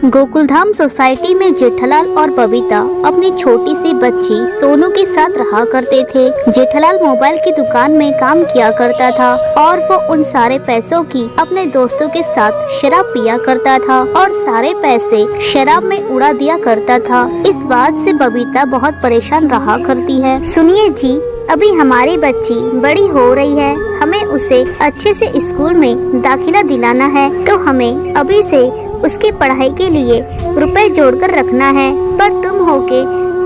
Gokuldham society में जेठालाल और बबीता अपनी छोटी सी बच्ची सोनू के साथ रहा करते थे। जेठालाल मोबाइल की दुकान में काम किया करता था और वो उन सारे पैसों की अपने दोस्तों के साथ शराब पिया करता था और सारे पैसे शराब में उड़ा दिया करता था। इस बात से बबीता बहुत परेशान रहा करती है। सुनिए जी, अभी हमारी बच्ची बड़ी हो रही है, हमें उसे अच्छे से स्कूल में दाखिला दिलाना है, तो हमें अभी से उसकी पढ़ाई के लिए रुपए जोड़कर रखना है, पर तुम हो के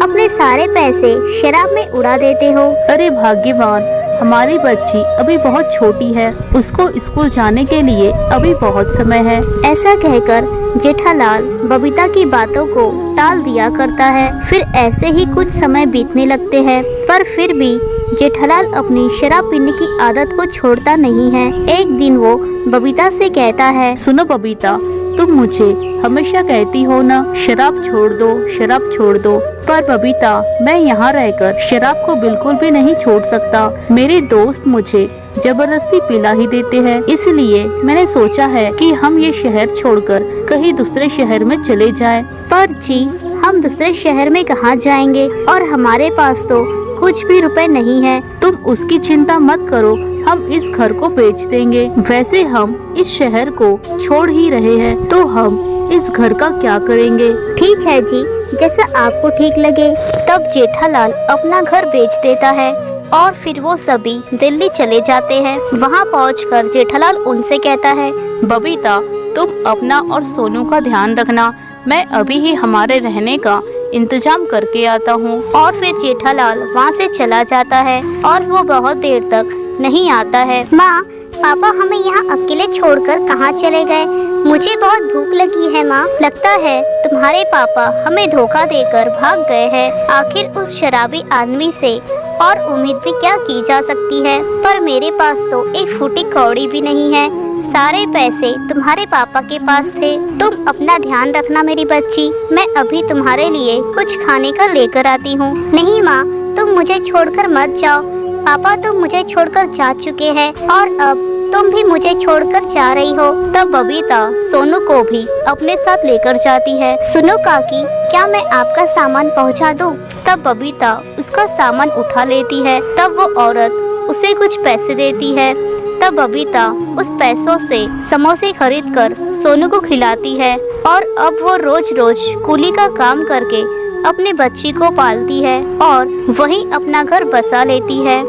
अपने सारे पैसे शराब में उड़ा देते हो। अरे भाग्यवान, हमारी बच्ची अभी बहुत छोटी है, उसको स्कूल जाने के लिए अभी बहुत समय है। ऐसा कहकर जेठालाल बबीता की बातों को टाल दिया करता है। फिर ऐसे ही कुछ समय बीतने लगते हैं, पर फिर भी जेठालाल अपनी शराब पीने की आदत को छोड़ता नहीं है। एक दिन वो बबीता से कहता है, सुनो बबीता, तुम मुझे हमेशा कहती हो ना शराब छोड़ दो, शराब छोड़ दो, पर बबीता मैं यहाँ रहकर शराब को बिल्कुल भी नहीं छोड़ सकता। मेरे दोस्त मुझे जबरदस्ती पिला ही देते हैं, इसलिए मैंने सोचा है कि हम ये शहर छोड़कर कहीं दूसरे शहर में चले जाएं। पर जी, हम दूसरे शहर में कहाँ जाएंगे और हमारे पास तो कुछ भी रुपए नहीं है। तुम उसकी चिंता मत करो, हम इस घर को बेच देंगे। वैसे हम इस शहर को छोड़ ही रहे हैं, तो हम इस घर का क्या करेंगे? ठीक है जी, जैसा आपको ठीक लगे। तब जेठालाल अपना घर बेच देता है और फिर वो सभी दिल्ली चले जाते हैं। वहाँ पहुंचकर जेठालाल उनसे कहता है, बबीता, तुम अपना और सोनू का ध्यान रखना, मैं अभी ही हमारे रहने का इंतजाम करके आता हूँ। और फिर जेठालाल वहाँ से चला जाता है और वो बहुत देर तक नहीं आता है। माँ, पापा हमें यहाँ अकेले छोड़कर कहाँ चले गए? मुझे बहुत भूख लगी है माँ। लगता है तुम्हारे पापा हमें धोखा देकर भाग गए हैं। आखिर उस शराबी आदमी से और उम्मीद भी क्या की जा सकती है? पर मेरे पास तो एक फूटी कौड़ी भी नहीं है। सारे पैसे तुम्हारे पापा के पास थे। तुम अपना ध्यान रखना मेरी बच्ची, मैं अभी तुम्हारे लिए कुछ खाने का लेकर आती हूँ। नहीं माँ, तुम मुझे छोड़कर मत जाओ। पापा तो मुझे छोड़कर जा चुके हैं और अब तुम भी मुझे छोड़कर जा रही हो। तब बबीता सोनू को भी अपने साथ लेकर जाती है। सुनो काकी, क्या मैं आपका सामान पहुंचा दूं? तब बबीता उसका सामान उठा लेती है। तब वो औरत उसे कुछ पैसे देती है। तब बबीता उस पैसों से समोसे खरीदकर सोनू को खिलाती है और अब वो रोज रोज कूली का काम करके अपनी बच्ची को पालती है और वहीं अपना घर बसा लेती है।